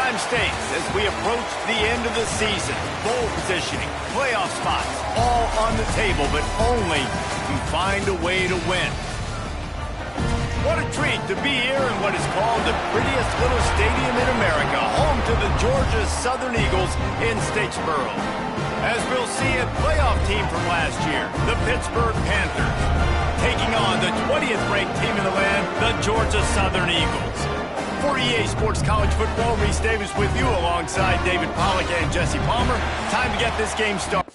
Time stakes as we approach the end of the season. Bowl positioning, playoff spots, all on the table, but only if you find a way to win. What a treat to be here in what is called the prettiest little stadium in America, home to the Georgia Southern Eagles in Statesboro. As we'll see, a playoff team from last year, the Pittsburgh Panthers, taking on the 20th ranked team in the land, the Georgia Southern Eagles. For EA Sports College Football, Reese Davis with you alongside David Pollack and Jesse Palmer. Time to get this game started.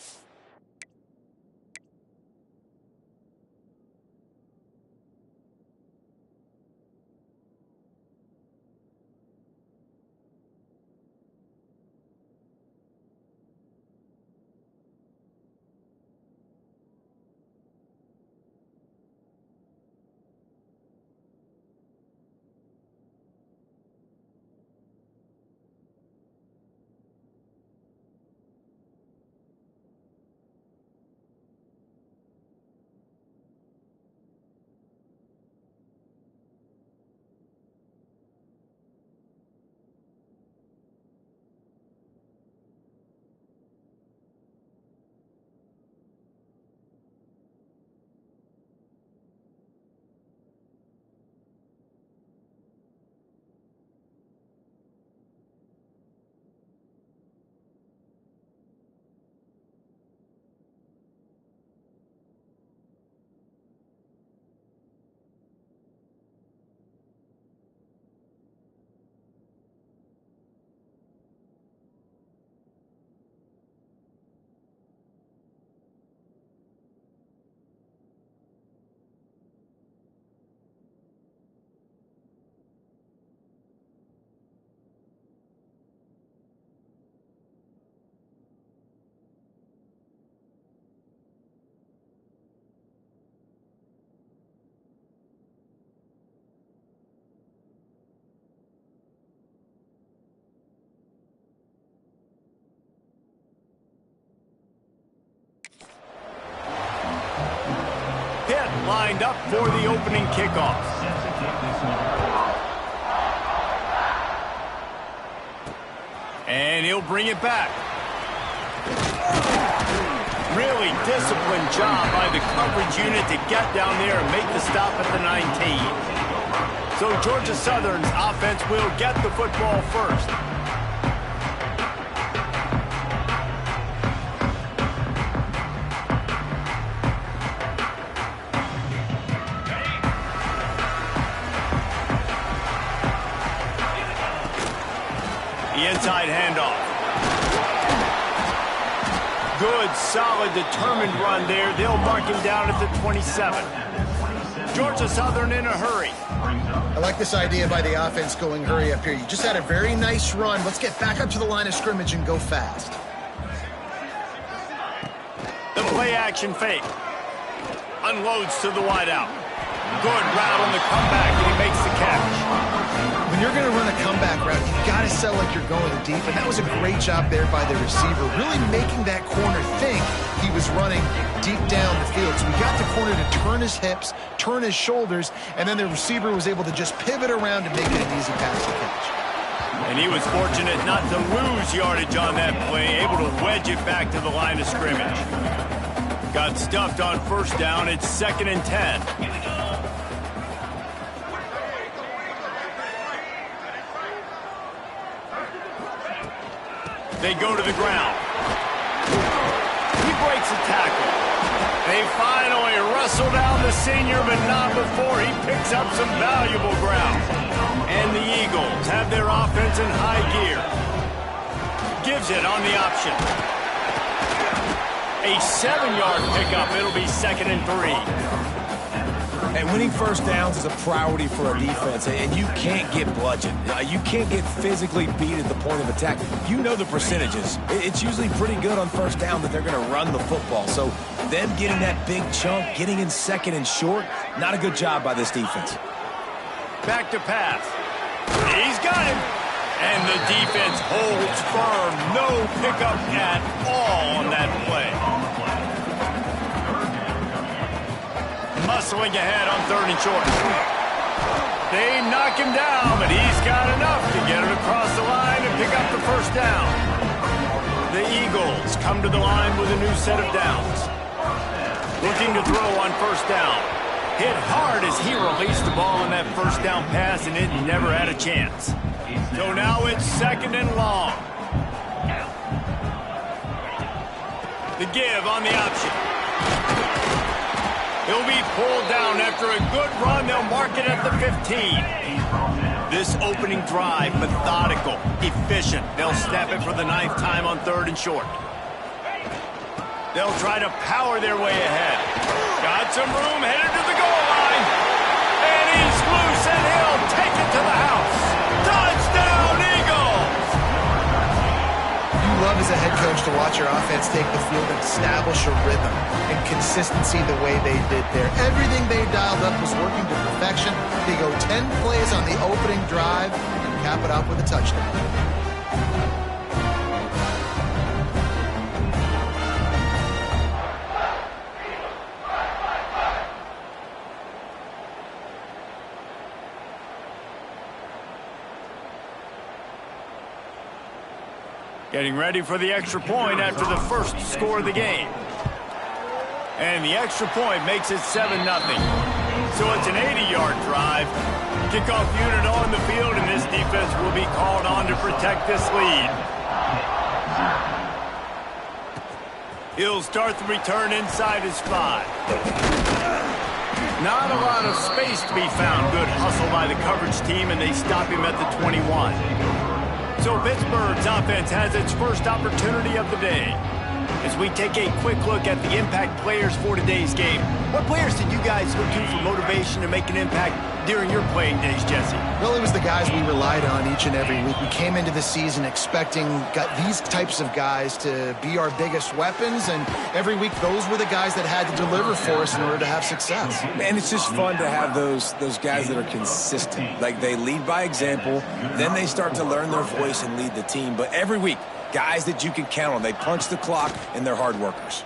Lined up for the opening kickoff. And he'll bring it back. Really disciplined job by the coverage unit to get down there and make the stop at the 19. So Georgia Southern's offense will get the football first. Inside handoff. Good, solid, determined run there. They'll mark him down at the 27. Georgia Southern in a hurry. I like this idea by the offense going hurry up here. You just had a very nice run. Let's get back up to the line of scrimmage and go fast. The play action fake. Unloads to the wideout. Good route on the comeback, and he makes the catch. When you're going to run a comeback route, you got to sell like you're going deep, and that was a great job there by the receiver, really making that corner think he was running deep down the field. So we got the corner to turn his hips, turn his shoulders, and then the receiver was able to just pivot around and make it an easy pass to catch. And he was fortunate not to lose yardage on that play, able to wedge it back to the line of scrimmage. Got stuffed on first down. It's 2nd and 10. They go to the ground. He breaks a tackle. They finally wrestle down the senior, but not before he picks up some valuable ground. And the Eagles have their offense in high gear. Gives it on the option. A 7-yard pickup. It'll be 2nd and 3. And winning first downs is a priority for a defense, and you can't get bludgeoned. You can't get physically beat at the point of attack. You know the percentages. It's usually pretty good on first down that they're going to run the football. So them getting that big chunk, getting in 2nd and short, not a good job by this defense. Back to pass. He's got him. And the defense holds firm. No pickup at all on that play. Muscling ahead on 3rd and short. They knock him down, but he's got enough to get it across the line and pick up the first down. The Eagles come to the line with a new set of downs. Looking to throw on first down. Hit hard as he released the ball on that first down pass, and it never had a chance. So now it's 2nd and long. The give on the option. He'll be pulled down after a good run. They'll mark it at the 15. This opening drive, methodical, efficient. They'll snap it for the 9th time on 3rd and short. They'll try to power their way ahead. Got some room, headed to the goal line. And he's loose, and he'll take it to the house. Touchdown, Eagles! You love as a head coach to watch your offense take the field and establish a rhythm and consistency the way they did there. Everything they dialed up was working to perfection. They go 10 plays on the opening drive and cap it off with a touchdown. Getting ready for the extra point after the first score of the game. And the extra point makes it 7-0. So it's an 80-yard drive. Kickoff unit on the field, and this defense will be called on to protect this lead. He'll start the return inside his 5. Not a lot of space to be found. Good hustle by the coverage team, and they stop him at the 21. So Pittsburgh's offense has its first opportunity of the day. As we take a quick look at the impact players for today's game, what players did you guys look to for motivation to make an impact during your playing days, Jesse? Well, it was the guys we relied on each and every week. We came into the season expecting these types of guys to be our biggest weapons, and every week those were the guys that had to deliver for us in order to have success. And it's just fun to have those guys that are consistent. Like, they lead by example, then they start to learn their voice and lead the team. But every week, guys that you can count on. They punch the clock, and they're hard workers.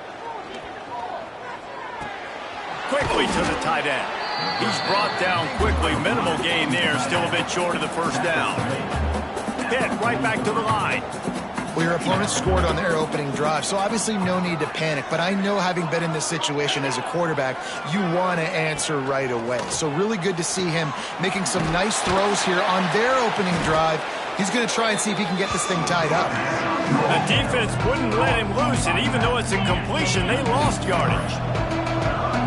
Quickly to the tight end. He's brought down quickly. Minimal gain there. Still a bit short of the first down. Hit right back to the line. Well, your opponent scored on their opening drive, so obviously no need to panic. But I know, having been in this situation as a quarterback, you want to answer right away. So really good to see him making some nice throws here on their opening drive. He's going to try and see if he can get this thing tied up. The defense wouldn't let him loose, and even though it's a completion, they lost yardage.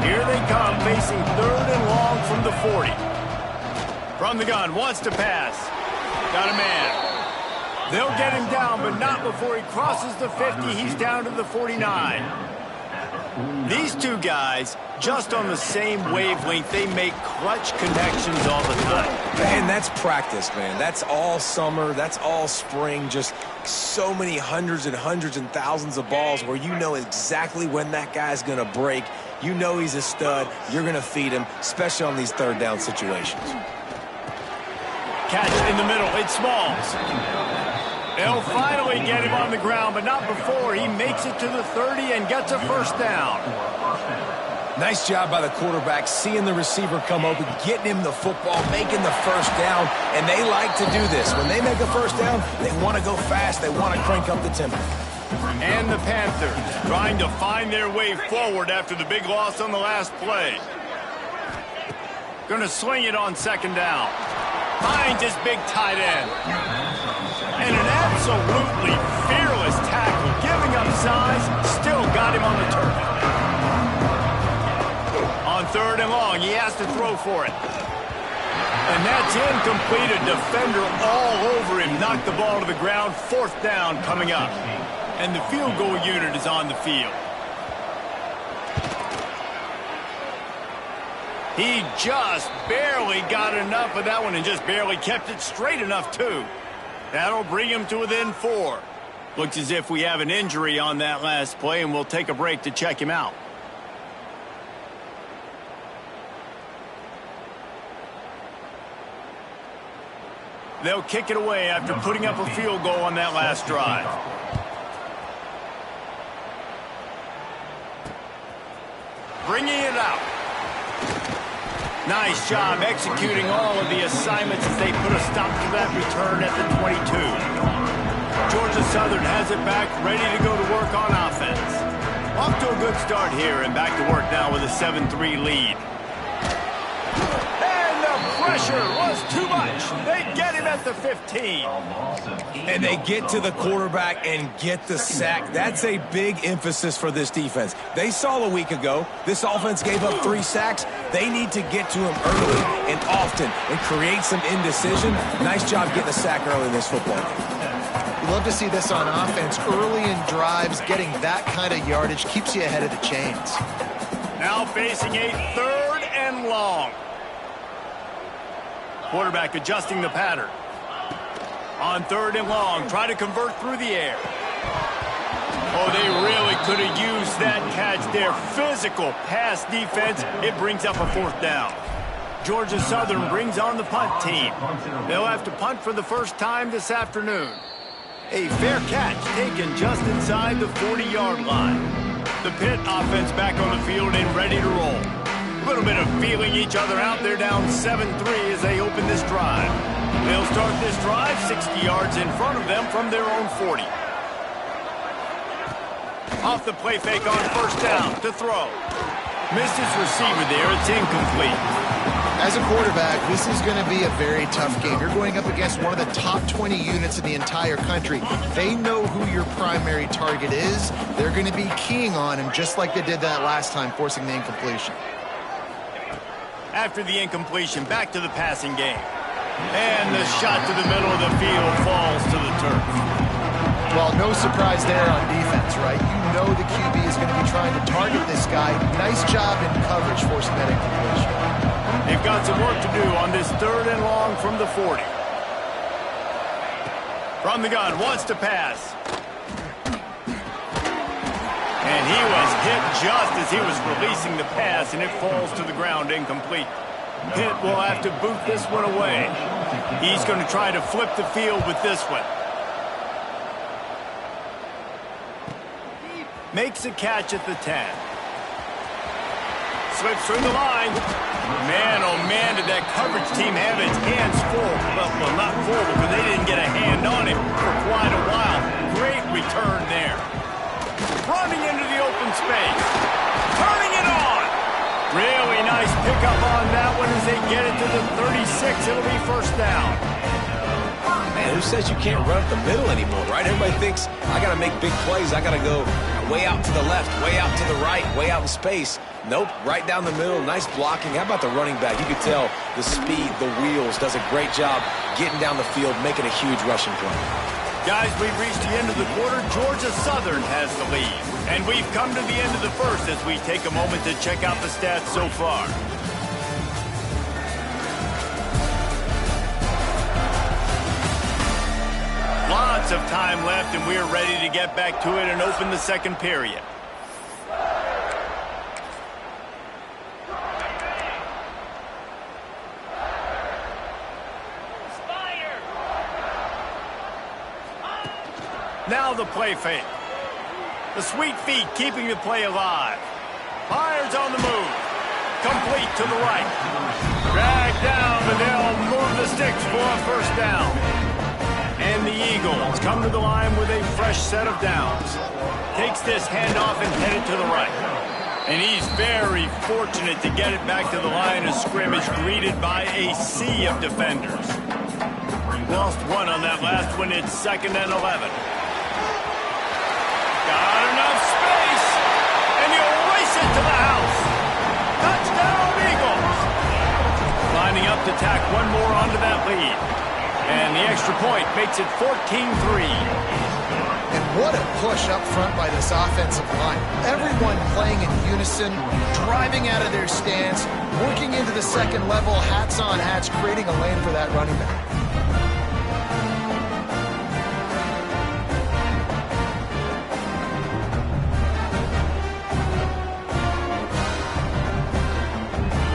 Here they come, facing 3rd and long from the 40. From the gun, wants to pass. Got a man. They'll get him down, but not before he crosses the 50. He's down to the 49. These two guys, just on the same wavelength, they make clutch connections all the time. And that's practice, man. That's all summer. That's all spring. Just so many hundreds and thousands of balls where you know exactly when that guy's going to break. You know he's a stud. You're going to feed him, especially on these 3rd down situations. Catch in the middle. It's Smalls. They'll finally get him on the ground, but not before he makes it to the 30 and gets a first down. Nice job by the quarterback, seeing the receiver come open, getting him the football, making the first down, and they like to do this. When they make a first down, they want to go fast. They want to crank up the tempo. And the Panthers trying to find their way forward after the big loss on the last play. Going to swing it on 2nd down. Finds his big tight end. And an absolutely fearless tackle, giving up size, still got him on the turf. On 3rd and long, he has to throw for it. And that's incomplete. A defender all over him. Knocked the ball to the ground. 4th down coming up. And the field goal unit is on the field. He just barely got enough of that one and just barely kept it straight enough, too. That'll bring him to within 4. Looks as if we have an injury on that last play, and we'll take a break to check him out. They'll kick it away after putting up a field goal on that last drive. Bringing it out. Nice job executing all of the assignments as they put a stop to that return at the 22. Georgia Southern has it back, ready to go to work on offense. Off to a good start here, and back to work now with a 7-3 lead. And the pressure was too much. They get him at the 15. And they get to the quarterback and get the sack. That's a big emphasis for this defense. They saw a week ago, this offense gave up 3 sacks. They need to get to him early and often and create some indecision. Nice job getting a sack early in this football game. You love to see this on offense. Early in drives, getting that kind of yardage keeps you ahead of the chains. Now facing a 3rd and long. Quarterback adjusting the pattern. On 3rd and long, try to convert through the air. Oh, they really could have used that catch there. Physical pass defense. It brings up a 4th down. Georgia Southern brings on the punt team. They'll have to punt for the first time this afternoon. A fair catch taken just inside the 40-yard line. The Pitt offense back on the field and ready to roll. A little bit of feeling each other out. They're down 7-3 as they open this drive. They'll start this drive 60 yards in front of them from their own 40. Off the play fake on 1st down to throw. Missed his receiver there. It's incomplete. As a quarterback, this is going to be a very tough game. You're going up against one of the top 20 units in the entire country. They know who your primary target is. They're going to be keying on him just like they did that last time, forcing the incompletion. After the incompletion, back to the passing game. And the shot to the middle of the field falls to the turf. Well, no surprise there on defense, right? You know the QB is going to be trying to target this guy. Nice job in coverage forcing that incompletion. They've got some work to do on this 3rd and long from the 40. From the gun, wants to pass. And he was hit just as he was releasing the pass, and it falls to the ground incomplete. Pitt will have to boot this one away. He's going to try to flip the field with this one. Makes a catch at the 10. Slips through the line. Man, oh man, did that coverage team have its hands full. Well, not full, because they didn't get a hand on him for quite a while. Great return there. Running into the open space. Turning it on. Really nice pickup on that one as they get it to the 36. It'll be 1st down. Man, who says you can't run up the middle anymore, right? Everybody thinks, I got to make big plays. I got to go way out to the left, way out to the right, way out in space. Nope, right down the middle. Nice blocking. How about the running back? You could tell the speed, the wheels, does a great job getting down the field, making a huge rushing play. Guys, we've reached the end of the quarter. Georgia Southern has the lead. And we've come to the end of the 1st as we take a moment to check out the stats so far. Lots of time left, and we're ready to get back to it and open the 2nd period. Now the play fake. The sweet feet keeping the play alive. Fires on the move. Complete to the right. Dragged down, and they'll move the sticks for a 1st down. And the Eagles come to the line with a fresh set of downs. Takes this handoff and headed to the right. And he's very fortunate to get it back to the line of scrimmage, greeted by a sea of defenders. Lost one on that last one. It's 2nd and 11. Got enough space, and he'll race it to the house. Touchdown, Eagles. Lining up to tack one more onto that lead. And the extra point makes it 14-3. And what a push up front by this offensive line. Everyone playing in unison, driving out of their stance, working into the 2nd level, hats on hats, creating a lane for that running back.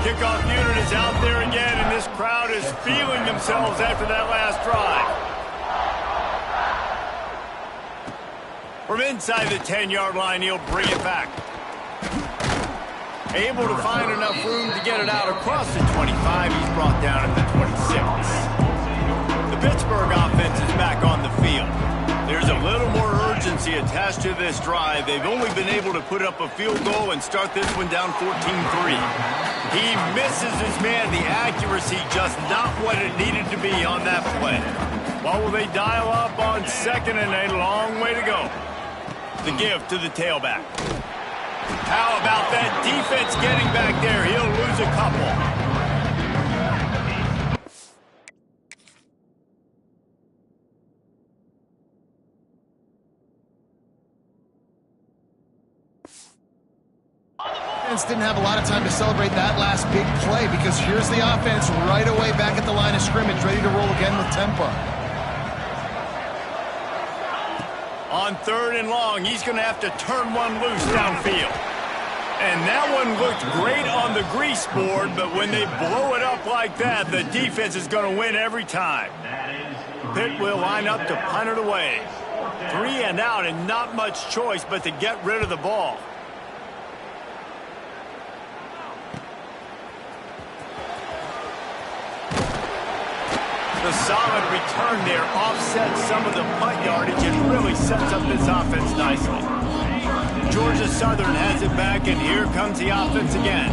Kickoff unit is out there again, and this crowd is feeling themselves after that last drive. From inside the 10-yard line, he'll bring it back. Able to find enough room to get it out across the 25. He's brought down at the 26. The Pittsburgh offense is back on the field. There's a little more urgency attached to this drive. They've only been able to put up a field goal and start this one down 14-3. He misses his man. The accuracy just not what it needed to be on that play. What will they dial up on second and a long way to go? The give to the tailback. How about that defense getting back there? He'll lose a couple. Didn't have a lot of time to celebrate that last big play because here's the offense right away back at the line of scrimmage, ready to roll again with tempo. On 3rd and long, he's going to have to turn one loose downfield. And that one looked great on the grease board, but when they blow it up like that, the defense is going to win every time. Pitt will line up to punt it away. 3 and out and not much choice but to get rid of the ball. The solid return there offsets some of the punt yardage and really sets up this offense nicely. Georgia Southern has it back, and here comes the offense again.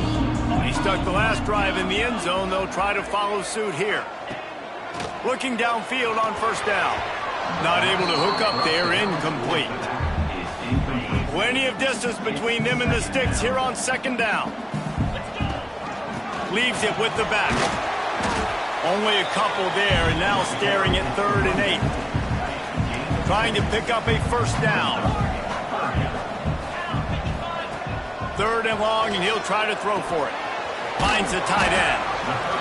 He stuck the last drive in the end zone. They'll try to follow suit here. Looking downfield on 1st down. Not able to hook up there, incomplete. Plenty of distance between them and the sticks here on 2nd down. Leaves it with the back. Only a couple there, and now staring at 3rd and 8. Trying to pick up a 1st down. 3rd and long, and he'll try to throw for it. Finds the tight end.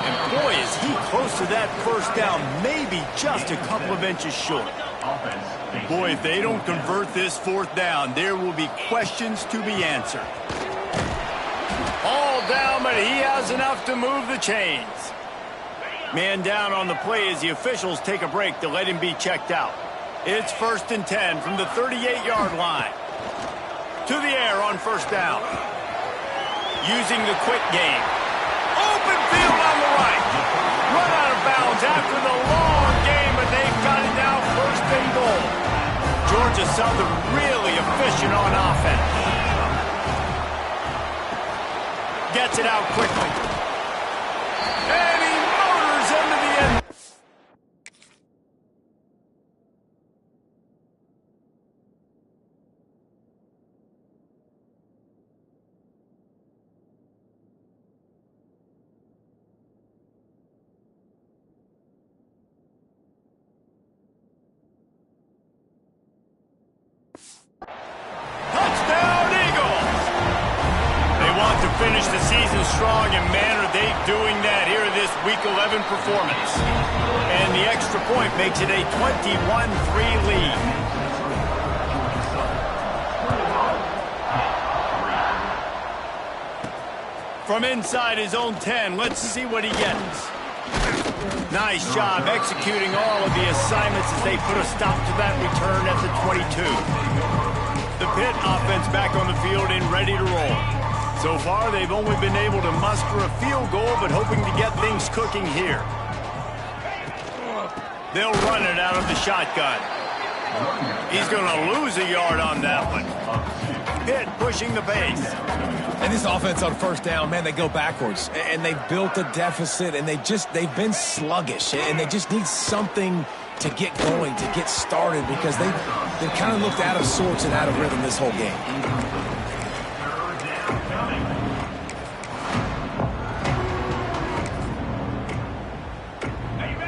And boy, is he close to that 1st down, maybe just a couple of inches short. Boy, if they don't convert this 4th down, there will be questions to be answered. All down, but he has enough to move the chains. Man down on the play as the officials take a break to let him be checked out. It's 1st and 10 from the 38-yard line. To the air on 1st down. Using the quick game. Open field on the right. Run out of bounds after the long game, but they've got it now 1st and goal. Georgia Southern really efficient on offense. Gets it out quickly. And he motors into the end. Touchdown, Eagles! They want to finish the season strong, and man, are they doing that here in this Week 11 performance. And the extra point makes it a 21-3 lead. From inside his own 10, let's see what he gets. Nice job executing all of the assignments as they put a stop to that return at the 22. The Pitt offense back on the field and ready to roll. So far, they've only been able to muster a field goal, but hoping to get things cooking here. They'll run it out of the shotgun. He's going to lose a yard on that one. Pitt pushing the pace. And this offense on 1st down, man, they go backwards. And they've built a deficit, and they've been sluggish. And they just need something to get going, to get started, because they've kind of looked out of sorts and out of rhythm this whole game.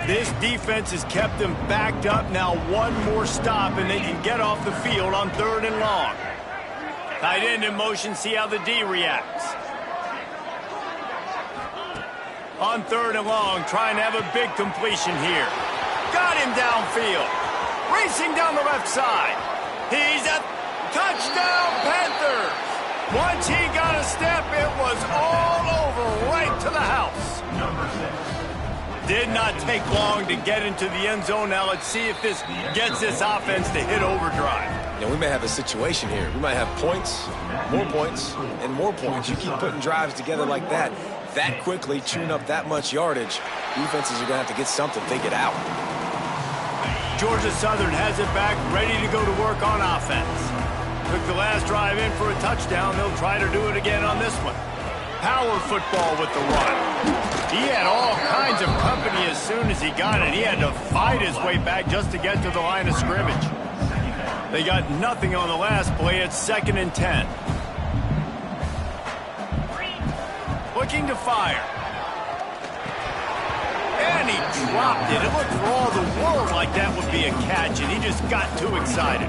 This defense has kept them backed up. Now one more stop, and they can get off the field on 3rd and long. Tight end in motion, see how the D reacts. On 3rd and long, trying to have a big completion here. Got him downfield. Racing down the left side. He's a touchdown, Panthers. Once he got a step, it was all over right to the house. Did not take long to get into the end zone. Now let's see if this gets this offense to hit overdrive. Yeah, we may have a situation here. We might have points, and more points. You keep putting drives together like that quickly, chewing up that much yardage. Defenses are going to have to get something figured out. Georgia Southern has it back, ready to go to work on offense. Took the last drive in for a touchdown. They'll try to do it again on this one. Power football with the run. He had all kinds of company as soon as he got it. He had to fight his way back just to get to the line of scrimmage. They got nothing on the last play. It's 2nd and 10. Looking to fire. And he dropped it. It looked for all the world like that would be a catch, and he just got too excited.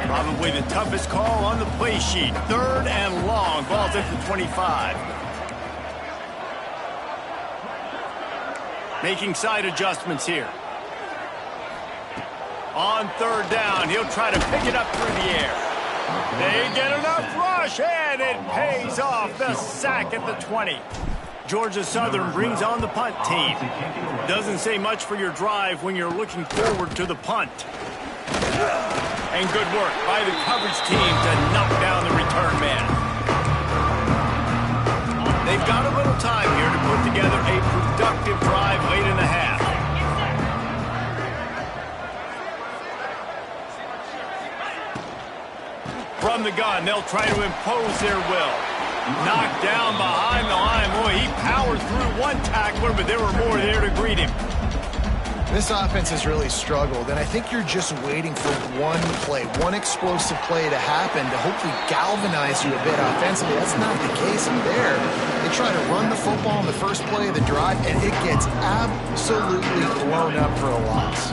Probably the toughest call on the play sheet. 3rd and long. Ball's at the 25. Making side adjustments here. On 3rd down, he'll try to pick it up through the air. They get enough rush, and it pays off. The sack at the 20. Georgia Southern brings on the punt team. Doesn't say much for your drive when you're looking forward to the punt. And good work by the coverage team to knock down the return man. They've got a little time here to put together a productive drive late in the half. From the gun, they'll try to impose their will. Knocked down behind the line. Boy, he powered through one tackler, but there were more there to greet him. This offense has really struggled, and I think you're just waiting for one play, one explosive play to happen to hopefully galvanize you a bit offensively. That's not the case there. They try to run the football in the first play of the drive, and it gets absolutely blown up for a loss.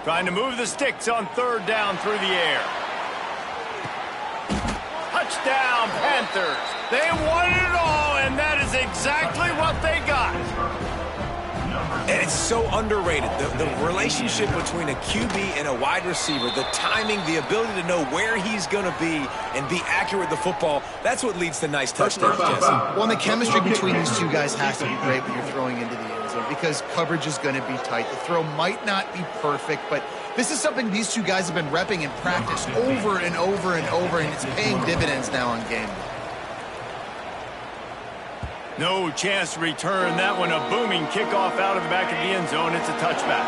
Trying to move the sticks on 3rd down through the air. Touchdown, Panthers. They won it all, and that is exactly what they got. And it's so underrated. The relationship between a QB and a wide receiver, the timing, the ability to know where he's going to be and be accurate with the football, that's what leads to nice touchdowns, Jesse. Well, and the chemistry between these two guys has to be great when you're throwing into the end zone because coverage is going to be tight. The throw might not be perfect, but this is something these two guys have been repping in practice over and over and over, and it's paying dividends now on game day. No chance to return that one. A booming kickoff out of the back of the end zone. It's a touchback.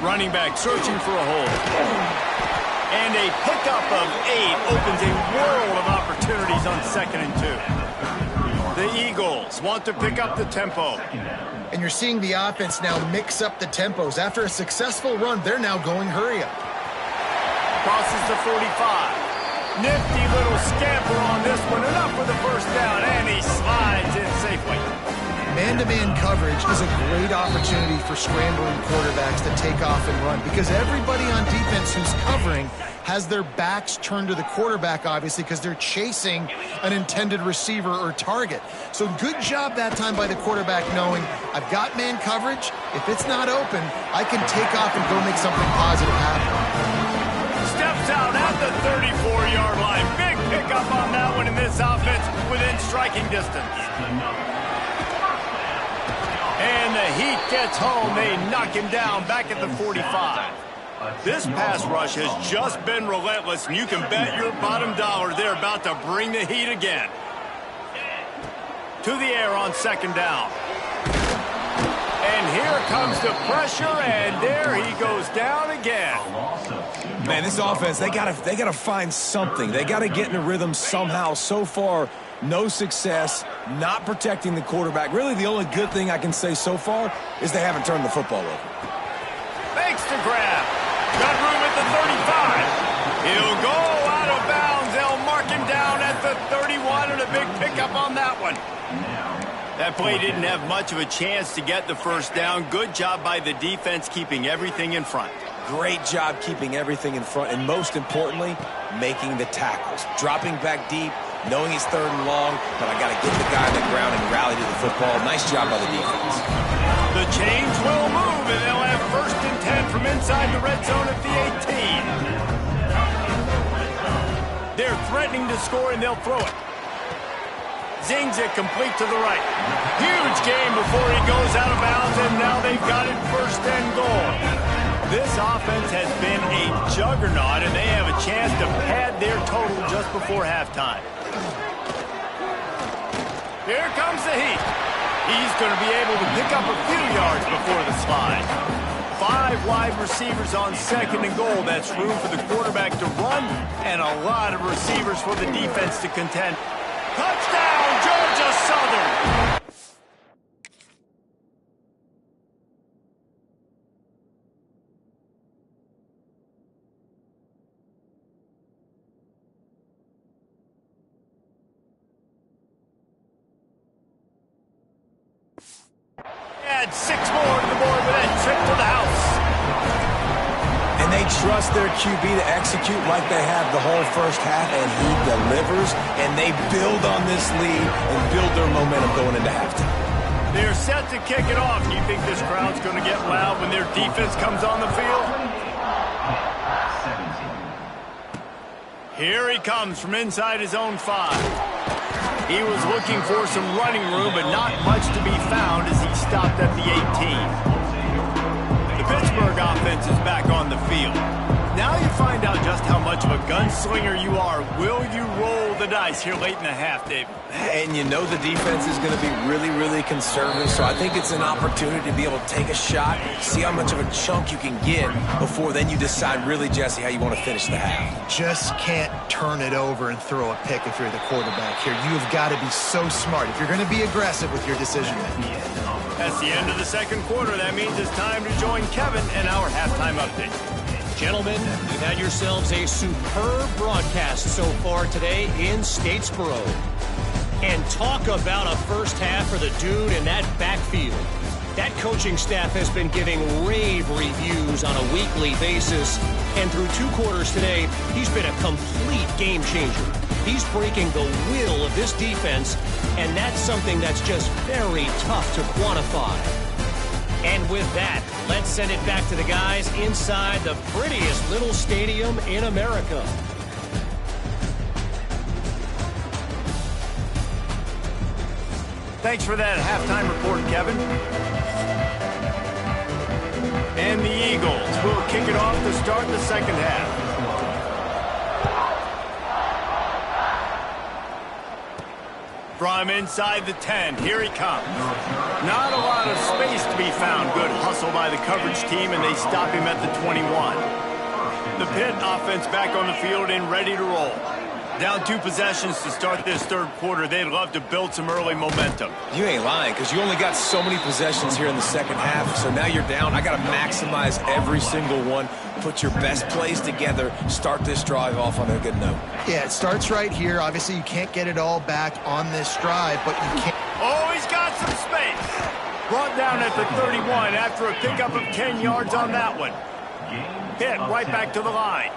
Running back searching for a hole. And a pickup of 8 opens a world of opportunities on 2nd and 2. The Eagles want to pick up the tempo. And you're seeing the offense now mix up the tempos. After a successful run, they're now going hurry up. Crosses the 45. Nifty little scamper on this one. Enough for the first down, and he slides in safely. Man-to-man coverage is a great opportunity for scrambling quarterbacks to take off and run because everybody on defense who's covering has their backs turned to the quarterback, obviously, because they're chasing an intended receiver or target. So good job that time by the quarterback knowing, I've got man coverage. If it's not open, I can take off and go make something positive happen. Steps out at the 34-yard line. Big pickup on that one in this offense within striking distance. And the heat gets home. They knock him down back at the 45. This pass rush has just been relentless, and you can bet your bottom dollar they're about to bring the heat again. To the air on 2nd down. And here comes the pressure, and there he goes down again. Man, this offense, they gotta find something. They gotta get in a rhythm somehow. So far, no success, not protecting the quarterback. Really, the only good thing I can say so far is they haven't turned the football over. Thanks to grab. Got room at the 35. He'll go out of bounds. They'll mark him down at the 31, and a big pickup on that one. That play didn't have much of a chance to get the first down. Good job by the defense keeping everything in front. Great job keeping everything in front, and most importantly, making the tackles. Dropping back deep, knowing it's 3rd and long, but I got to get the guy on the ground and rally to the football. Nice job by the defense. The chains will move, and they'll have 1st and 10 from inside the red zone at the 18. They're threatening to score, and they'll throw it. Zings it complete to the right. Huge game before he goes out of bounds, and now they've got it 1st and goal. This offense has been a juggernaut, and they have a chance to pad their total just before halftime. Here comes the heat. He's going to be able to pick up a few yards before the slide. 5 wide receivers on second and goal. That's room for the quarterback to run and a lot of receivers for the defense to contend. Touchdown, Georgia Southern! Add 6 more to the board with that trip to the house. And they trust their QB to execute like they have the whole first half, and he delivers, and they build on this lead and build their momentum going into halftime. They're set to kick it off. Do you think this crowd's going to get loud when their defense comes on the field? Here he comes from inside his own 5. He was looking for some running room, but not much to be found as he stopped at the 18. The Pittsburgh offense is back on the field. Now you find out just how much of a gunslinger you are. Will you roll the dice here late in the half, David? And you know the defense is going to be really, really conservative, so I think it's an opportunity to be able to take a shot, see how much of a chunk you can get before then you decide really, Jesse, how you want to finish the half. Just can't turn it over and throw a pick if you're the quarterback here. You have got to be so smart if you're going to be aggressive with your decision-making. That's the end of the second quarter. That means it's time to join Kevin and our halftime update. Gentlemen, you've had yourselves a superb broadcast so far today in Statesboro. And talk about a first half for the dude in that backfield. That coaching staff has been giving rave reviews on a weekly basis. And through 2 quarters today, he's been a complete game changer. He's breaking the will of this defense, and that's something that's just very tough to quantify. And with that, let's send it back to the guys inside the prettiest little stadium in America. Thanks for that halftime report, Kevin. And the Eagles will kick it off to start the second half. From inside the 10, here he comes. Not a lot of space to be found. Good hustle by the coverage team, and they stop him at the 21. The Pitt offense back on the field and ready to roll. Down 2 possessions to start this third quarter. They'd love to build some early momentum. You ain't lying, because you only got so many possessions here in the second half, so now you're down. I got to maximize every single one, put your best plays together, start this drive off on a good note. Yeah, it starts right here. Obviously, you can't get it all back on this drive, but you can't. Oh, he's got some space. Brought down at the 31 after a pickup of 10 yards on that one. Hit right back to the line.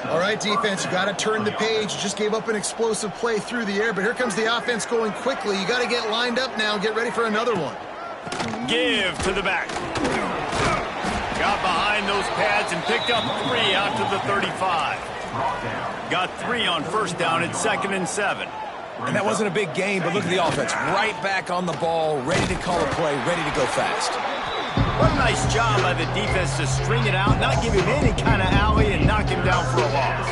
All right, defense, you got to turn the page. You just gave up an explosive play through the air, but here comes the offense going quickly. You got to get lined up now, get ready for another one. Give to the back. Got behind those pads and picked up 3 out to the 35. Got 3 on first down at 2nd and 7. And that wasn't a big gain, but look at the offense. Right back on the ball, ready to call a play, ready to go fast. What a nice job by the defense to string it out, not give him any kind of alley, and knock him down for a loss.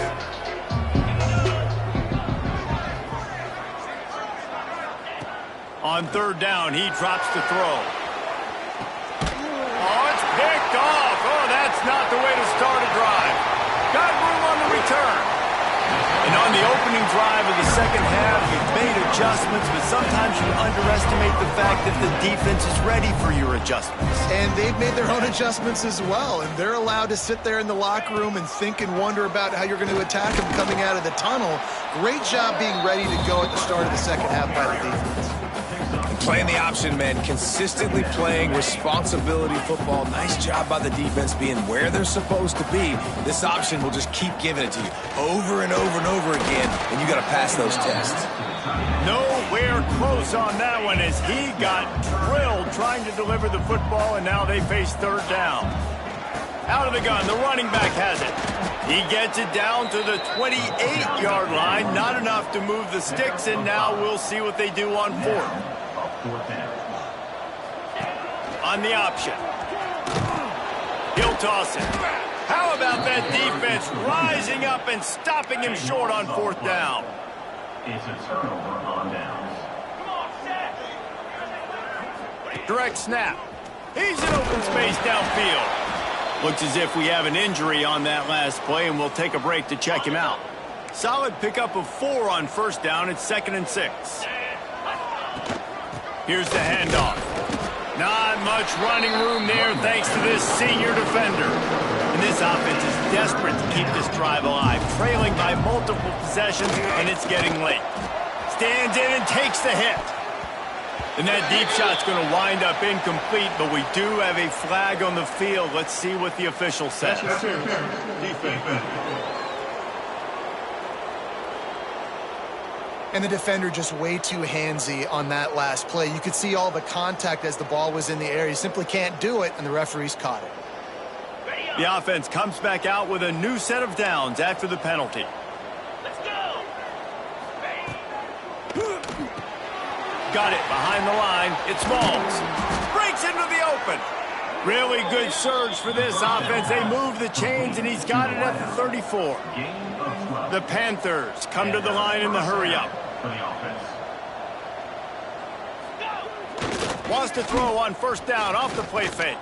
On third down, he drops to throw. Oh, it's picked off. Oh, that's not the way to start a drive. Got room on the return. And on the opening drive of the second half, you've made adjustments, but sometimes you underestimate the fact that the defense is ready for your adjustments. And they've made their own adjustments as well, and they're allowed to sit there in the locker room and think and wonder about how you're going to attack them coming out of the tunnel. Great job being ready to go at the start of the second half by the defense. Playing the option, man. Consistently playing responsibility football. Nice job by the defense being where they're supposed to be. This option will just keep giving it to you over and over and over again, and you got to pass those tests. Nowhere close on that one as he got drilled trying to deliver the football, and now they face third down. Out of the gun, the running back has it. He gets it down to the 28-yard line. Not enough to move the sticks, and now we'll see what they do on fourth. On the option. He'll toss it. How about that defense rising up and stopping him short on fourth down? It's a turnover on downs. Direct snap. He's in open space downfield. Looks as if we have an injury on that last play, and we'll take a break to check him out. Solid pickup of 4 on first down. It's 2nd and 6. Here's the handoff. Not much running room there thanks to this senior defender. And this offense is desperate to keep this drive alive, trailing by multiple possessions, and it's getting late. Stands in and takes the hit. And that deep shot's going to wind up incomplete, but we do have a flag on the field. Let's see what the official says. And the defender just way too handsy on that last play. You could see all the contact as the ball was in the air. He simply can't do it, and the referee's caught it. The offense comes back out with a new set of downs after the penalty. Let's go. Got it behind the line. It's Smalls. Breaks into the open. Really good surge for this offense. They move the chains, and he's got it at the 34. The Panthers come to the line in the hurry-up. Wants to throw on first down off the play fake.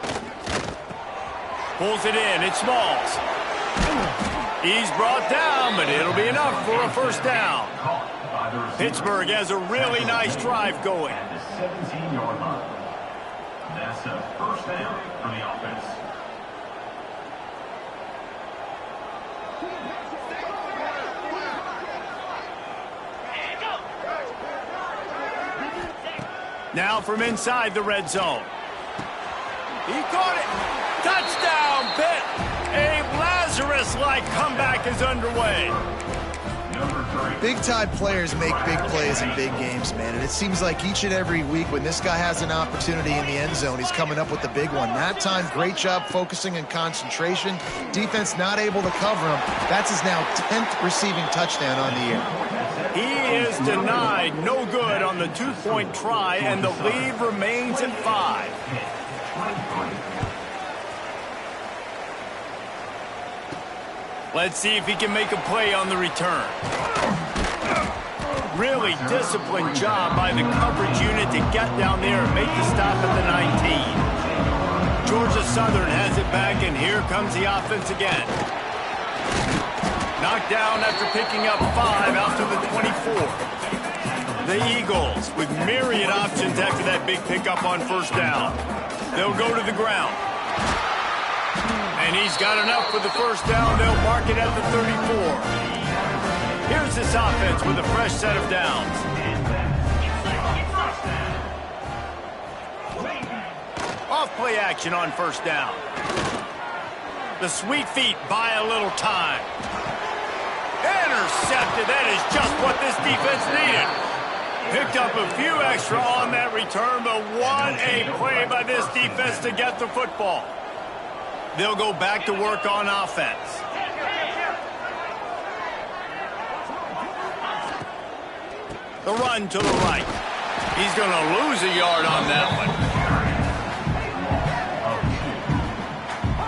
Pulls it in. It's Smalls. He's brought down, but it'll be enough for a first down. Pittsburgh has a really nice drive going. That's a first down for the offense. Now from inside the red zone. He caught it. Touchdown, Pitt. A Lazarus-like comeback is underway. Big-time players make big plays in big games, man. And it seems like each and every week when this guy has an opportunity in the end zone, he's coming up with the big one. That time, great job focusing and concentration. Defense not able to cover him. That's his now 10th receiving touchdown on the year. He is denied no good on the 2-point try, and the lead remains at 5. Let's see if he can make a play on the return. Really disciplined job by the coverage unit to get down there and make the stop at the 19. Georgia Southern has it back, and here comes the offense again. Knocked down after picking up 5 out to the 24. The Eagles with myriad options after that big pickup on first down. They'll go to the ground. And he's got enough for the first down. They'll mark it at the 34. Here's this offense with a fresh set of downs. Off play action on first down. The sweet feet buy a little time. Intercepted. That is just what this defense needed. Picked up a few extra on that return, but what a play by this defense to get the football. They'll go back to work on offense. The run to the right. He's going to lose a yard on that one.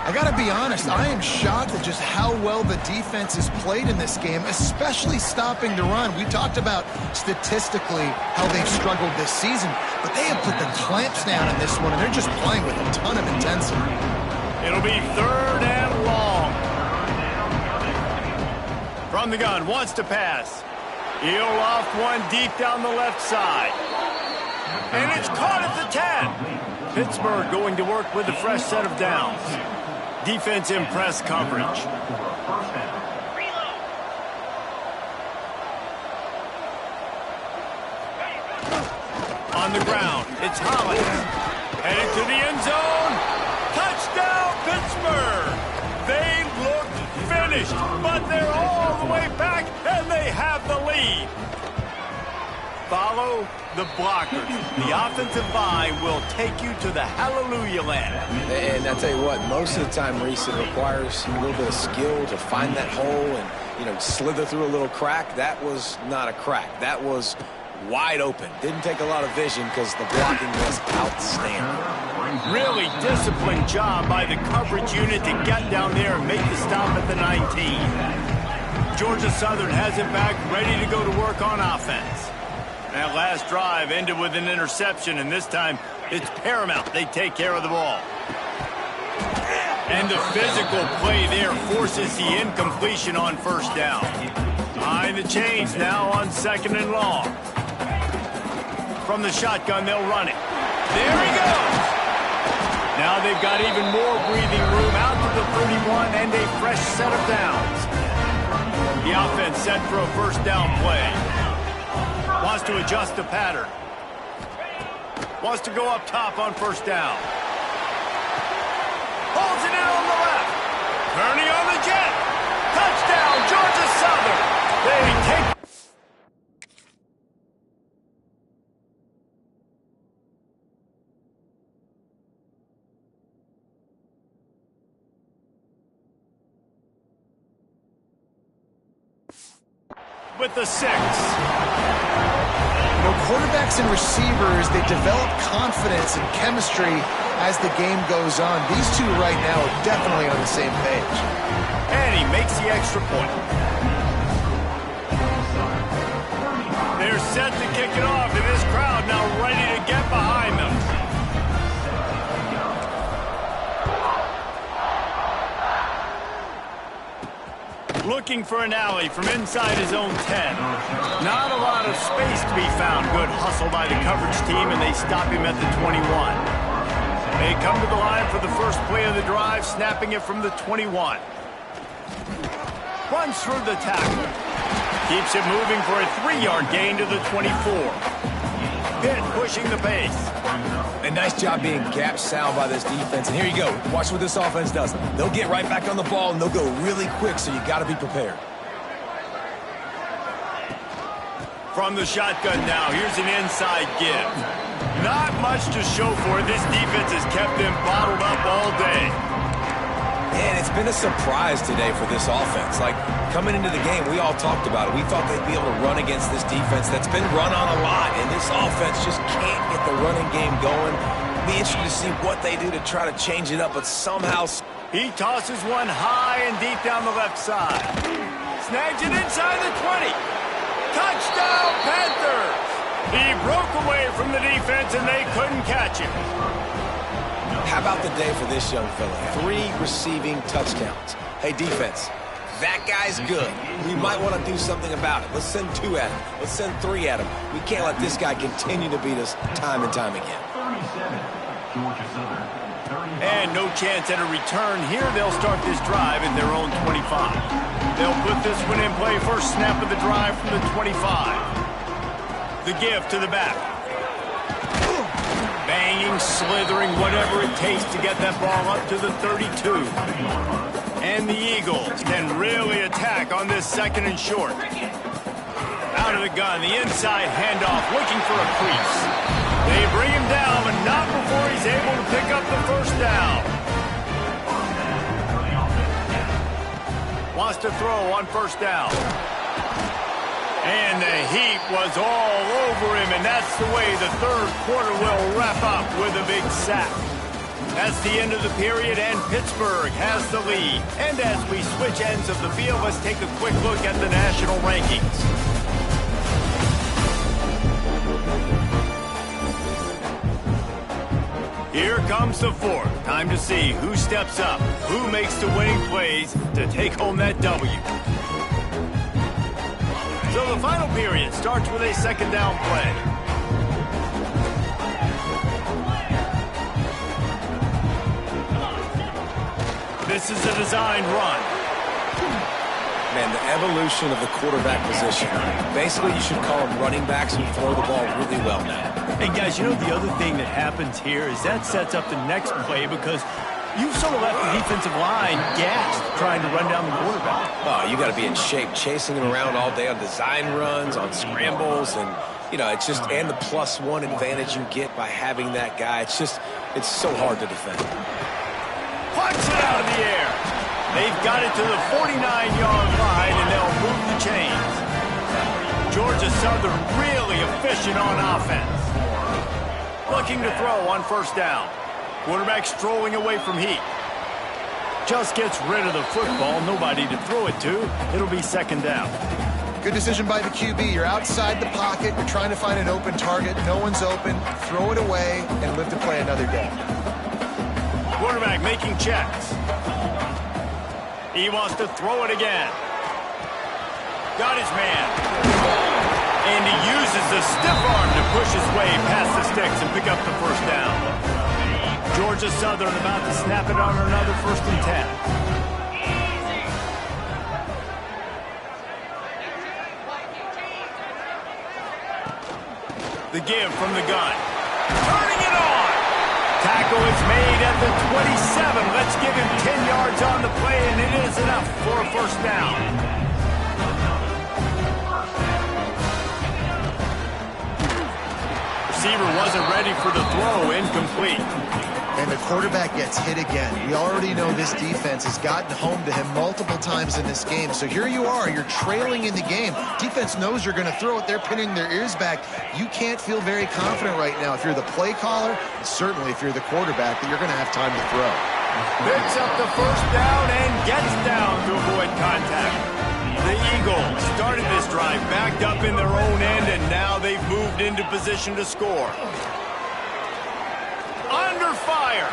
I got to be honest, I am shocked at just how well the defense has played in this game, especially stopping the run. We talked about statistically how they've struggled this season, but they have put the clamps down in this one, and they're just playing with a ton of intensity. It'll be 3rd and long. From the gun, wants to pass. He'll loft one deep down the left side. And it's caught at the 10. Pittsburgh going to work with a fresh set of downs. Defense in press coverage. On the ground, it's Hollins. Headed to the end zone. Touchdown, Pittsburgh! They look finished, but they're all the way back, and they have the lead. Follow the blockers. The offensive line will take you to the hallelujah land. And I tell you what, most of the time, Reese, it requires a little bit of skill to find that hole and, slither through a little crack. That was not a crack. That was wide open. Didn't take a lot of vision because the blocking was outstanding. Really disciplined job by the coverage unit to get down there and make the stop at the 19. Georgia Southern has it back, ready to go to work on offense. That last drive ended with an interception, and this time It's paramount they take care of the ball. And the physical play there forces the incompletion on first down. Behind the chains now on 2nd and long. From the shotgun, they'll run it. There he goes. Now they've got even more breathing room out to the 31 and a fresh set of downs. The offense set for a first down play. Wants to adjust the pattern. Wants to go up top on first down. Holds it in on the left. Turning on the jet. Touchdown, Georgia Southern. They take... with the 6. Quarterbacks and receivers, they develop confidence and chemistry as the game goes on. These two right now are definitely on the same page. And he makes the extra point. They're set to kick it off, and this crowd now ready to get behind them. Looking for an alley from inside his own 10. Not a lot of space to be found. Good hustle by the coverage team, and they stop him at the 21. They come to the line for the first play of the drive, snapping it from the 21. Runs through the tackle. Keeps it moving for a 3-yard gain to the 24. Pitt pushing the pace. A nice job being gap sound by this defense. And here you go. Watch what this offense does. They'll get right back on the ball, and they'll go really quick, so you got to be prepared. From the shotgun now, here's an inside give. Not much to show for it. This defense has kept them bottled up all day. And it's been a surprise today for this offense. Like, coming into the game, we all talked about it. We thought they'd be able to run against this defense that's been run on a lot, and this offense just can't get the running game going. Be interested to see what they do to try to change it up, but somehow... He tosses one high and deep down the left side. Snags it inside the 20. Touchdown, Panthers! He broke away from the defense, and they couldn't catch him. How about the day for this young fella? 3 receiving touchdowns. Hey, defense, that guy's good. We might want to do something about it. Let's send 2 at him. Let's send 3 at him. We can't let this guy continue to beat us time and time again. 37, Georgia Southern. And no chance at a return here. They'll start this drive at their own 25. They'll put this one in play. First snap of the drive from the 25. The give to the back. Banging, slithering, whatever it takes to get that ball up to the 32. And the Eagles can really attack on this 2nd and short. Out of the gun, the inside handoff, looking for a crease. They bring him down, but not before he's able to pick up the first down. Wants to throw on first down. And the heat was all over him, and that's the way the 3rd quarter will wrap up with a big sack. That's the end of the period, and Pittsburgh has the lead. And as we switch ends of the field, let's take a quick look at the national rankings. Here comes the 4th. Time to see who steps up, who makes the winning plays to take home that W. So the final period starts with a 2nd down play. This is a designed run. Man, the evolution of the quarterback position. Basically, you should call them running backs who throw the ball really well now. And guys, you know the other thing that happens here is that sets up the next play because you've sort of left the defensive line gassed trying to run down the quarterback. Oh, you got to be in shape, chasing him around all day on design runs, on scrambles, and, you know, it's just, and the +1 advantage you get by having that guy. It's just, it's so hard to defend. Punch it out of the air. They've got it to the 49-yard line, and they'll move the chains. Georgia Southern really efficient on offense. Looking to throw on first down. Quarterback strolling away from heat. Just gets rid of the football. Nobody to throw it to. It'll be 2nd down. Good decision by the QB. You're outside the pocket. You're trying to find an open target. No one's open. Throw it away and live to play another day. Quarterback making checks. He wants to throw it again. Got his man. And he uses the stiff arm to push his way past the sticks and pick up the first down. Georgia Southern about to snap it on another 1st and 10. The give from the gun. Turning it on. Tackle is made at the 27. Let's give him 10 yards on the play, and it is enough for a first down. Receiver wasn't ready for the throw, incomplete. And the quarterback gets hit again. We already know this defense has gotten home to him multiple times in this game. So here you are, you're trailing in the game. Defense knows you're going to throw it. They're pinning their ears back. You can't feel very confident right now if you're the play caller, and certainly if you're the quarterback, that you're going to have time to throw. Picks up the first down and gets down to avoid contact. The Eagles started this drive backed up in their own end, and now they've moved into position to score. Under fire.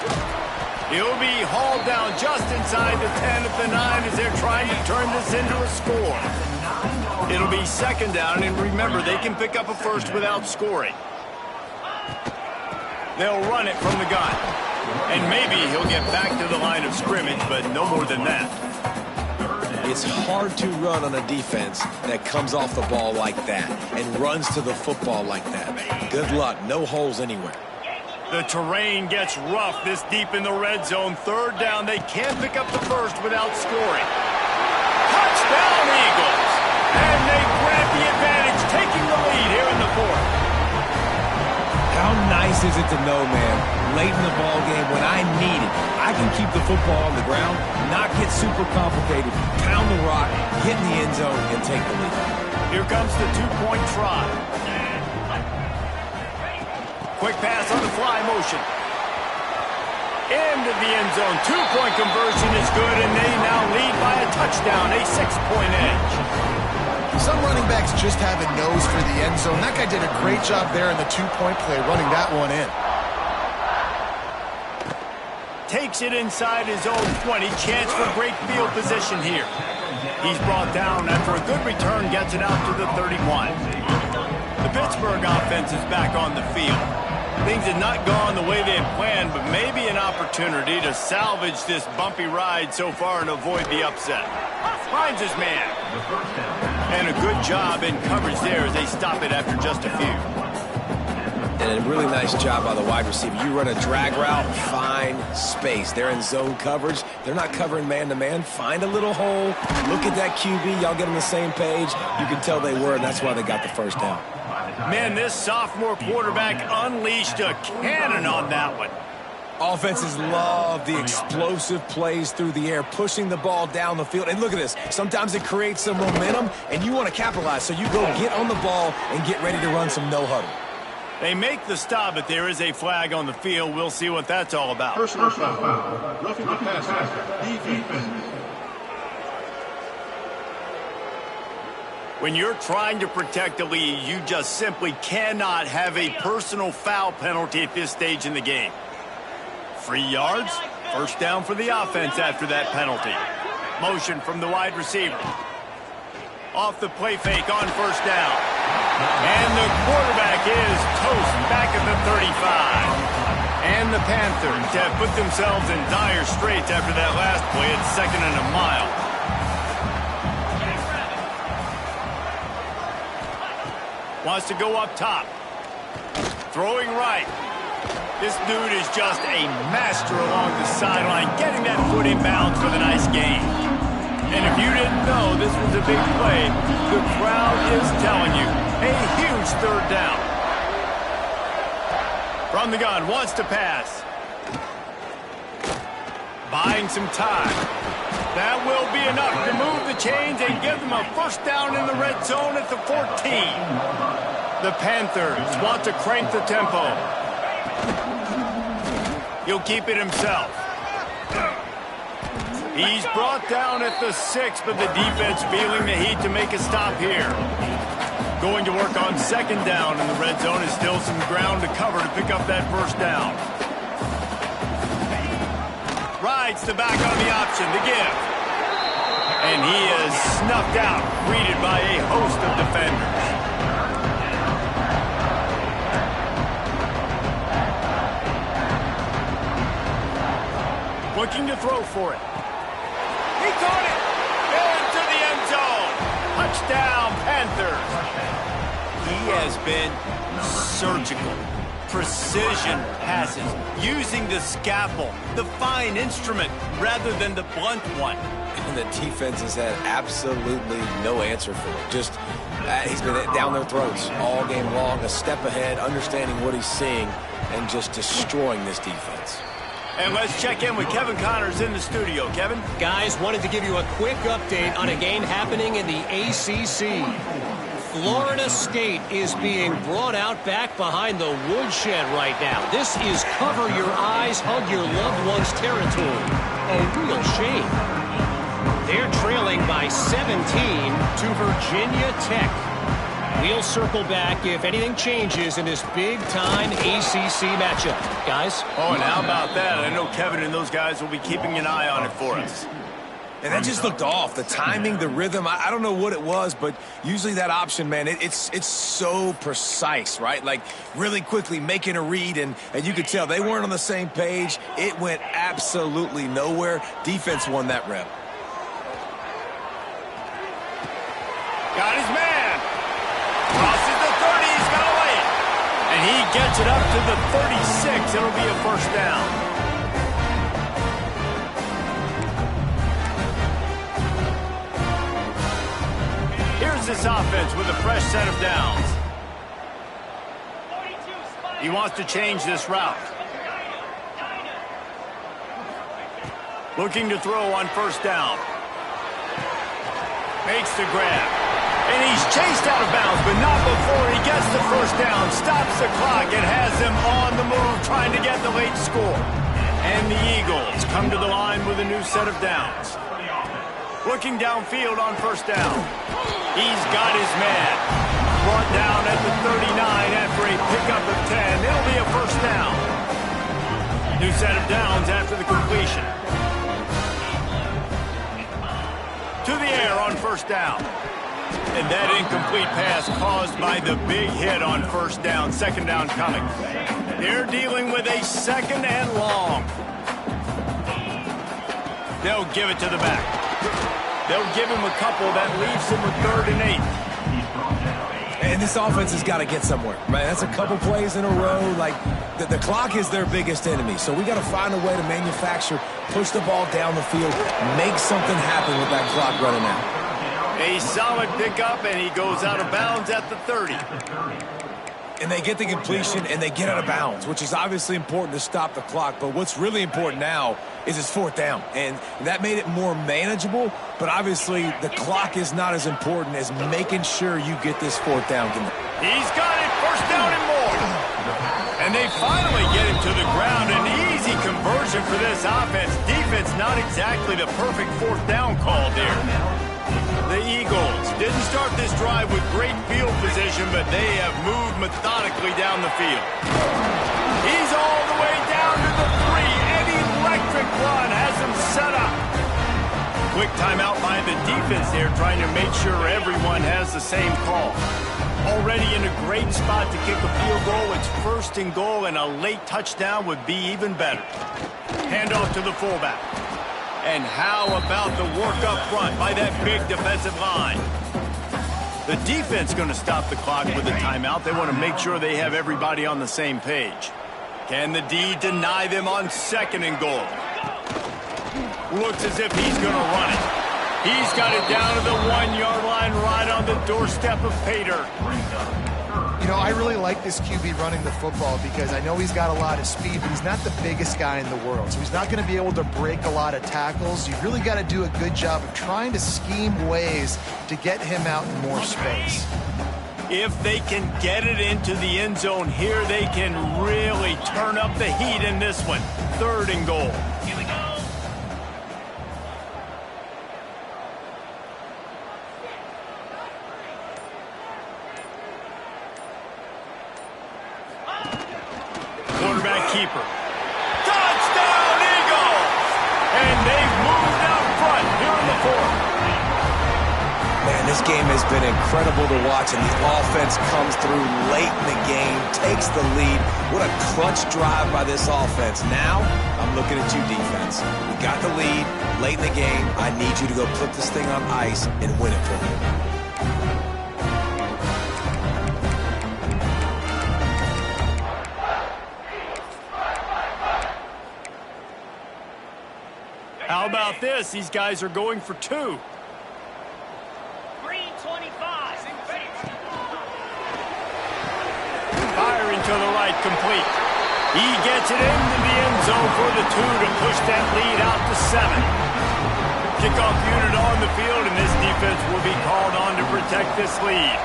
He'll be hauled down just inside the 10 at the 9 as they're trying to turn this into a score. It'll be 2nd down, and remember, they can pick up a first without scoring. They'll run it from the gun. And maybe he'll get back to the line of scrimmage, but no more than that. It's hard to run on a defense that comes off the ball like that and runs to the football like that. Good luck. No holes anywhere. The terrain gets rough this deep in the red zone. 3rd down. They can't pick up the first without scoring. Touchdown, Eagles! And they grab the advantage, taking the lead here in the 4th. How nice is it to know, man, late in the ball game when I need it, I can keep the football on the ground, not get super complicated, pound the rock, get in the end zone, and take the lead. Here comes the 2-point try. Quick pass on the fly motion. Into the end zone. 2-point conversion is good, and they now lead by a touchdown, a 6-point edge. Some running backs just have a nose for the end zone. That guy did a great job there in the 2-point play, running that one in. Takes it inside his own 20. Chance for great field position here. He's brought down after a good return, gets it out to the 31. The Pittsburgh offense is back on the field. Things had not gone the way they had planned, but maybe an opportunity to salvage this bumpy ride so far and avoid the upset. Finds his man. And a good job in coverage there as they stop it after just a few. And a really nice job by the wide receiver. You run a drag route, find space. They're in zone coverage. They're not covering man-to-man. Find a little hole. Look at that QB. Y'all get on the same page. You can tell they were, and that's why they got the first down. Man, this sophomore quarterback unleashed a cannon on that one. Offenses love the explosive plays through the air, pushing the ball down the field. And look at this. Sometimes it creates some momentum, and you want to capitalize. So you go get on the ball and get ready to run some no-huddle. They make the stop, but there is a flag on the field. We'll see what that's all about. Personal foul. Roughing the passer. Defense. When you're trying to protect the lead, you just simply cannot have a personal foul penalty at this stage in the game. 3 yards, first down for the offense after that penalty. Motion from the wide receiver. Off the play fake on first down. And the quarterback is toast back at the 35. And the Panthers have put themselves in dire straits after that last play at 2nd and a mile. Wants to go up top. Throwing right. This dude is just a master along the sideline, getting that foot in bounds for the nice gain. And if you didn't know this was a big play, the crowd is telling you, a huge 3rd down. From the gun, wants to pass. Buying some time. That will be enough to move the chains and give them a first down in the red zone at the 14. The Panthers want to crank the tempo. He'll keep it himself. He's brought down at the 6, but the defense feeling the heat to make a stop here. Going to work on second down in the red zone is still some ground to cover to pick up that first down. Rides the back on the option to give. And he is snuffed out, greeted by a host of defenders. Looking to throw for it. He caught it! Into the end zone! Touchdown, Panthers! He has been surgical. Precision passes, using the scalpel, the fine instrument, rather than the blunt one. And the defense has had absolutely no answer for it. Just, he's been down their throats all game long, a step ahead, understanding what he's seeing, and just destroying this defense. And let's check in with Kevin Connors in the studio. Kevin? Guys, wanted to give you a quick update on a game happening in the ACC. Florida State is being brought out back behind the woodshed right now. This is cover your eyes, hug your loved ones territory. A real shame. They're trailing by 17 to Virginia Tech. We'll circle back if anything changes in this big-time ACC matchup. Guys? Oh, and how about that? I know Kevin and those guys will be keeping an eye on it for us. And that just looked off. The timing, the rhythm, I don't know what it was, but usually that option, man, it's so precise, right? Like, really quickly making a read, and you could tell they weren't on the same page. It went absolutely nowhere. Defense won that rep. Got his man. Crosses the 30. He's got to lay it. And he gets it up to the 36. It'll be a first down. Here's this offense with a fresh set of downs. He wants to change this route. Looking to throw on first down. Makes the grab. And he's chased out of bounds, but not before he gets the first down. Stops the clock and has them on the move, trying to get the late score. And the Eagles come to the line with a new set of downs. Looking downfield on first down. He's got his man. Brought down at the 39 after a pickup of 10. It'll be a first down. New set of downs after the completion. To the air on first down. And that incomplete pass caused by the big hit on first down. Second down coming. They're dealing with a second and long. They'll give it to the back. They'll give him a couple. That leaves him with 3rd and 8. And this offense has got to get somewhere, right? That's a couple plays in a row. Like, the clock is their biggest enemy. So we got to find a way to manufacture, push the ball down the field, make something happen with that clock running out. A solid pickup, and he goes out of bounds at the 30. And they get the completion, and they get out of bounds, which is obviously important to stop the clock. But what's really important now is it's 4th down. And that made it more manageable, but obviously the clock is not as important as making sure you get this 4th down. He's got it, first down and more. And they finally get him to the ground. An easy conversion for this offense. Defense not exactly the perfect 4th down call there. The Eagles didn't start this drive with great field position, but they have moved methodically down the field. He's all the way down to the 3. An electric run has him set up. Quick timeout by the defense there, trying to make sure everyone has the same call. Already in a great spot to kick a field goal. It's 1st and goal, and a late touchdown would be even better. Handoff to the fullback. And how about the work up front by that big defensive line? The defense going to stop the clock with a timeout. They want to make sure they have everybody on the same page. Can the D deny them on 2nd and goal? Looks as if he's going to run it. He's got it down to the 1-yard line, right on the doorstep of Pater. You know, I really like this QB running the football because I know he's got a lot of speed, but he's not the biggest guy in the world. So he's not going to be able to break a lot of tackles. You really got to do a good job of trying to scheme ways to get him out in more space. If they can get it into the end zone here, they can really turn up the heat in this one. 3rd and goal. keeper. Touchdown, Eagles! And they've moved out front here in the fourth. Man, this game has been incredible to watch, and the offense comes through late in the game, takes the lead. What a clutch drive by this offense. Now, I'm looking at you, defense. You got the lead late in the game. I need you to go put this thing on ice and win it for me. How about this? These guys are going for two. Firing to the right, complete. He gets it into the end zone for the two to push that lead out to 7. Kickoff unit on the field, and this defense will be called on to protect this lead.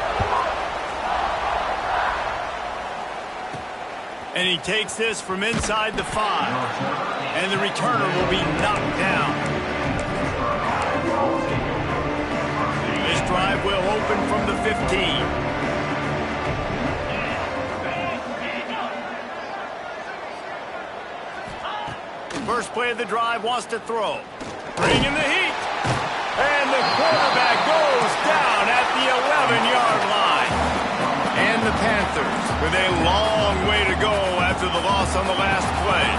And he takes this from inside the 5. And the returner will be knocked down. This drive will open from the 15. First play of the drive, wants to throw. Bringing the heat. And the quarterback goes down at the 11-yard line. And the Panthers with a long way to go after the loss on the last play.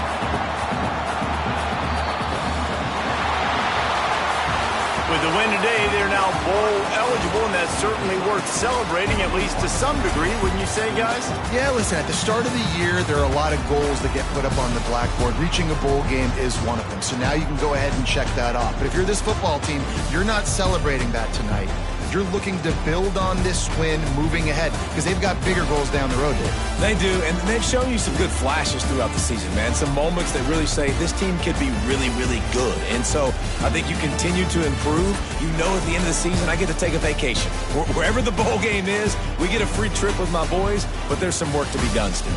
With the win today, they're now bowl eligible, and that's certainly worth celebrating, at least to some degree, wouldn't you say, guys? Yeah, listen, at the start of the year, there are a lot of goals that get put up on the blackboard. Reaching a bowl game is one of them. So now you can go ahead and check that off. But if you're this football team, you're not celebrating that tonight. You're looking to build on this win moving ahead because they've got bigger goals down the road, Dave. They do, and they've shown you some good flashes throughout the season, man. Some moments that really say this team could be really, really good. And so I think you continue to improve. You know at the end of the season, I get to take a vacation. Wherever the bowl game is, we get a free trip with my boys, but there's some work to be done still.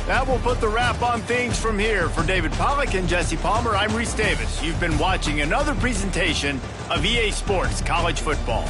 That will put the wrap on things from here. For David Pollack and Jesse Palmer, I'm Reese Davis. You've been watching another presentation of EA Sports College Football.